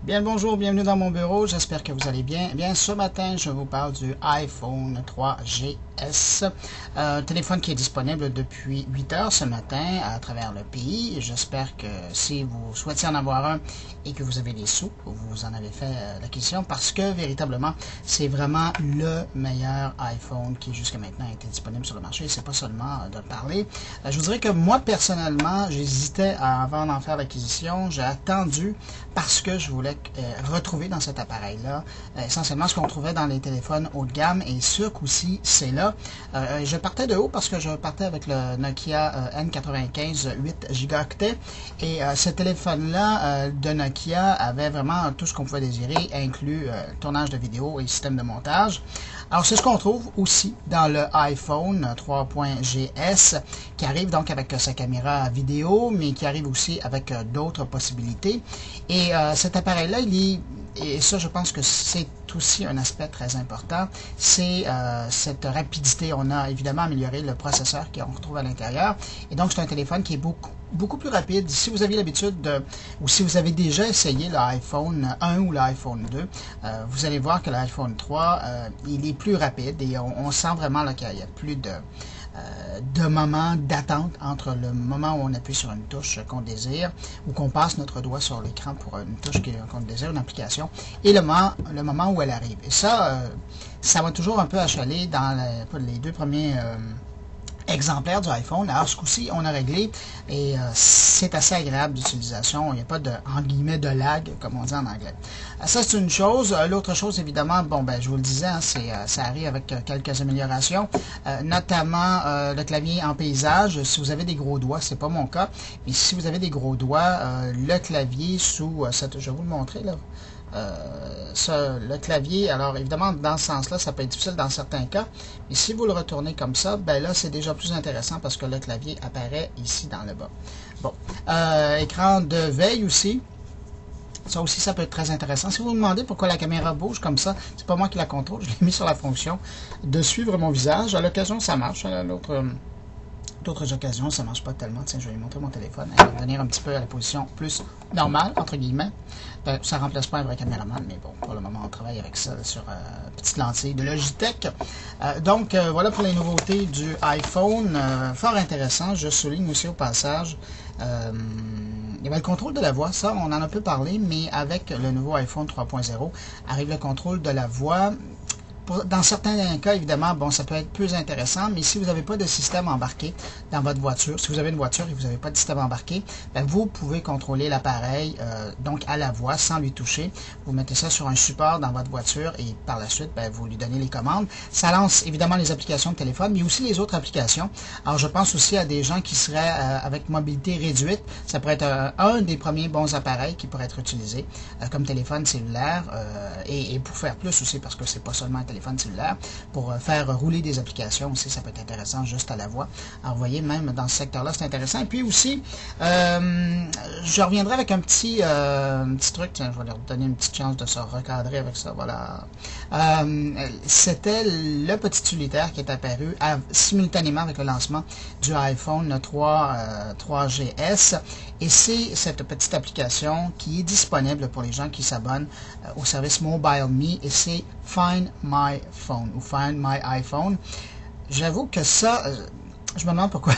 Bien le bonjour, bienvenue dans mon bureau, j'espère que vous allez bien. Eh bien, ce matin, je vous parle du iPhone 3GS, un téléphone qui est disponible depuis 8 heures ce matin à travers le pays. J'espère que si vous souhaitez en avoir un et que vous avez les sous, vous en avez fait l'acquisition parce que véritablement, c'est vraiment le meilleur iPhone qui jusqu'à maintenant a été disponible sur le marché. C'est pas seulement de parler. Je vous dirais que moi, personnellement, j'hésitais avant d'en faire l'acquisition. J'ai attendu parce que je voulais retrouver dans cet appareil-là essentiellement ce qu'on trouvait dans les téléphones haut de gamme, et ce coup-ci, c'est là. Je partais de haut parce que je partais avec le Nokia N95 8 gigaoctets, et ce téléphone-là de Nokia avait vraiment tout ce qu'on pouvait désirer, inclus tournage de vidéo et système de montage. Alors, c'est ce qu'on trouve aussi dans le iPhone 3.GS, qui arrive donc avec sa caméra vidéo, mais qui arrive aussi avec d'autres possibilités. Et cet appareil-là, et ça, je pense que c'est aussi un aspect très important, c'est cette rapidité. On a évidemment amélioré le processeur qu'on retrouve à l'intérieur, et donc c'est un téléphone qui est beaucoup plus rapide. Si vous avez l'habitude ou si vous avez déjà essayé l'iPhone 1 ou l'iPhone 2, vous allez voir que l'iPhone 3, il est plus rapide, et on sent vraiment qu'il y a plus de moments d'attente entre le moment où on appuie sur une touche qu'on désire, ou qu'on passe notre doigt sur l'écran pour une touche qu'on désire, une application, et le moment où elle arrive. Et ça, ça va toujours un peu achaler dans les deux premiers exemplaire du iPhone. Alors, ce coup-ci, on a réglé, et c'est assez agréable d'utilisation. Il n'y a pas de, en guillemets, de lag, comme on dit en anglais. Ça, c'est une chose. L'autre chose, évidemment, bon, ben, je vous le disais, hein, ça arrive avec quelques améliorations, notamment le clavier en paysage. Si vous avez des gros doigts, c'est pas mon cas, mais si vous avez des gros doigts, le clavier sous cette, je vais vous le montrer, là. Le clavier, alors évidemment dans ce sens-là, ça peut être difficile dans certains cas, mais si vous le retournez comme ça, ben là c'est déjà plus intéressant parce que le clavier apparaît ici dans le bas. Bon, écran de veille aussi. Ça aussi, ça peut être très intéressant. Si vous vous demandez pourquoi la caméra bouge comme ça, c'est pas moi qui la contrôle, je l'ai mis sur la fonction de suivre mon visage. À l'occasion, ça marche. À d'autres occasions, ça ne marche pas tellement. Tiens, je vais lui montrer mon téléphone. Elle va venir un petit peu à la position plus normale, entre guillemets. Ça ne remplace pas un vrai caméraman, mais bon, pour le moment, on travaille avec ça sur petite lentille de Logitech. Donc, voilà pour les nouveautés du iPhone. Fort intéressant. Je souligne aussi au passage, il y avait le contrôle de la voix. Ça, on en a peu parlé, mais avec le nouveau iPhone 3.0, arrive le contrôle de la voix. Dans certains cas, évidemment, bon, ça peut être plus intéressant, mais si vous n'avez pas de système embarqué dans votre voiture, si vous avez une voiture et vous n'avez pas de système embarqué, ben, vous pouvez contrôler l'appareil donc à la voix sans lui toucher. Vous mettez ça sur un support dans votre voiture et par la suite, ben, vous lui donnez les commandes. Ça lance évidemment les applications de téléphone, mais aussi les autres applications. Alors, je pense aussi à des gens qui seraient avec mobilité réduite. Ça pourrait être un des premiers bons appareils qui pourrait être utilisé comme téléphone cellulaire et pour faire plus aussi, parce que c'est pas seulement un téléphone cellulaire, pour faire rouler des applications aussi, ça peut être intéressant juste à la voix. Alors, vous voyez, même dans ce secteur-là, c'est intéressant. Et puis aussi, je reviendrai avec un petit truc. Tiens, je vais leur donner une petite chance de se recadrer avec ça. Voilà. C'était le petit utilitaire qui est apparu simultanément avec le lancement du iPhone 3GS. Et c'est cette petite application qui est disponible pour les gens qui s'abonnent au service MobileMe, et c'est Find My Phone ou Find My iPhone. J'avoue que ça, je me demande pourquoi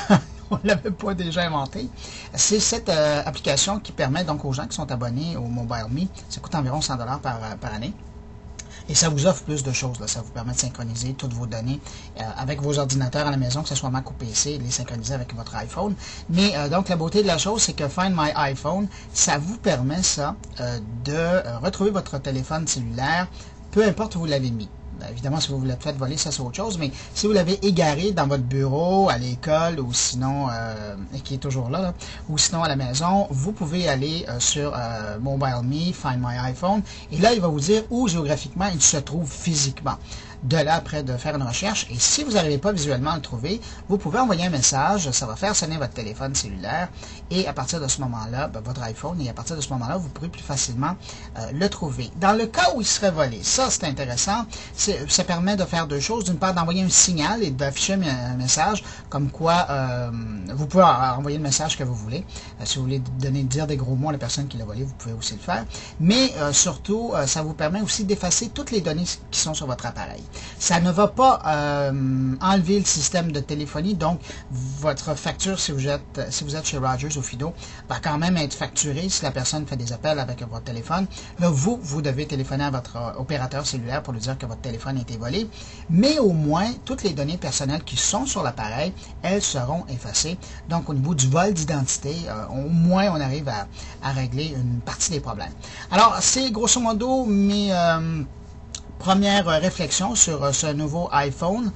on ne l'avait pas déjà inventé. C'est cette application qui permet donc aux gens qui sont abonnés au MobileMe, ça coûte environ 100$ par année. Et ça vous offre plus de choses. Là. Ça vous permet de synchroniser toutes vos données avec vos ordinateurs à la maison, que ce soit Mac ou PC, et de les synchroniser avec votre iPhone. Mais donc, la beauté de la chose, c'est que Find My iPhone, ça vous permet ça de retrouver votre téléphone cellulaire, peu importe où vous l'avez mis. Évidemment, si vous vous l'êtes fait voler, ça c'est autre chose, mais si vous l'avez égaré dans votre bureau, à l'école, ou sinon, et qui est toujours là, ou sinon à la maison, vous pouvez aller sur MobileMe, Find My iPhone, et là, il va vous dire où géographiquement il se trouve physiquement. De là, après, de faire une recherche, et si vous n'arrivez pas visuellement à le trouver, vous pouvez envoyer un message, ça va faire sonner votre téléphone cellulaire, et à partir de ce moment-là, ben, votre iPhone, et à partir de ce moment-là, vous pourrez plus facilement le trouver. Dans le cas où il serait volé, ça c'est intéressant, ça permet de faire deux choses. D'une part, d'envoyer un signal et d'afficher un message comme quoi vous pouvez envoyer le message que vous voulez. Si vous voulez dire des gros mots à la personne qui l'a volé, vous pouvez aussi le faire. Mais surtout, ça vous permet aussi d'effacer toutes les données qui sont sur votre appareil. Ça ne va pas enlever le système de téléphonie, donc votre facture, si vous êtes chez Rogers ou Fido, va quand même être facturée si la personne fait des appels avec votre téléphone. Là, vous devez téléphoner à votre opérateur cellulaire pour lui dire que votre téléphone a été volé, mais au moins, toutes les données personnelles qui sont sur l'appareil, elles seront effacées. Donc, au niveau du vol d'identité, au moins, on arrive à régler une partie des problèmes. Alors, c'est grosso modo mes première réflexion sur ce nouveau iPhone.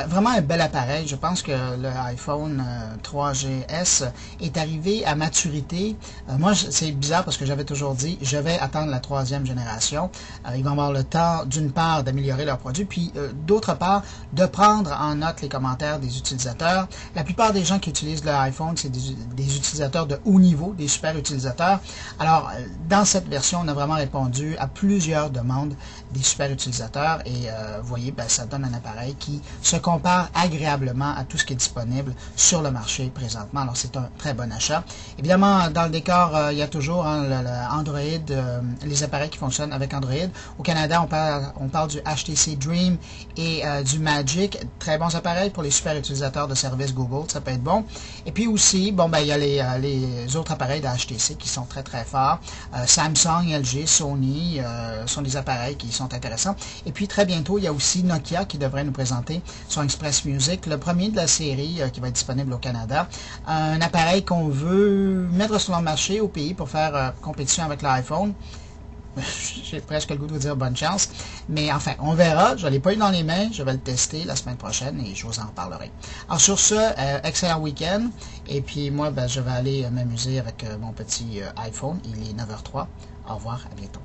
Vraiment un bel appareil. Je pense que le iPhone 3GS est arrivé à maturité. Moi, c'est bizarre parce que j'avais toujours dit, je vais attendre la 3e génération. Ils vont avoir le temps, d'une part, d'améliorer leurs produits, puis d'autre part, de prendre en note les commentaires des utilisateurs. La plupart des gens qui utilisent le iPhone, c'est des utilisateurs de haut niveau, des super utilisateurs. Alors, dans cette version, on a vraiment répondu à plusieurs demandes des super utilisateurs. Et vous voyez, ça donne un appareil qui se compare agréablement à tout ce qui est disponible sur le marché présentement. Alors, c'est un très bon achat. Évidemment, dans le décor, il y a toujours le Android, les appareils qui fonctionnent avec Android. Au Canada, on parle du HTC Dream et du Magic. Très bons appareils pour les super utilisateurs de services Google. Ça peut être bon. Et puis aussi, il y a les autres appareils de HTC qui sont très, très forts. Samsung, LG, Sony sont des appareils qui sont intéressants. Et puis très bientôt, il y a aussi Nokia qui devrait nous présenter son Express Music, le premier de la série qui va être disponible au Canada. Un appareil qu'on veut mettre sur le marché au pays pour faire compétition avec l'iPhone. J'ai presque le goût de vous dire bonne chance. Mais enfin, on verra. Je ne l'ai pas eu dans les mains. Je vais le tester la semaine prochaine et je vous en reparlerai. Alors sur ce, excellent week-end. Et puis moi, je vais aller m'amuser avec mon petit iPhone. Il est 9h03. Au revoir, à bientôt.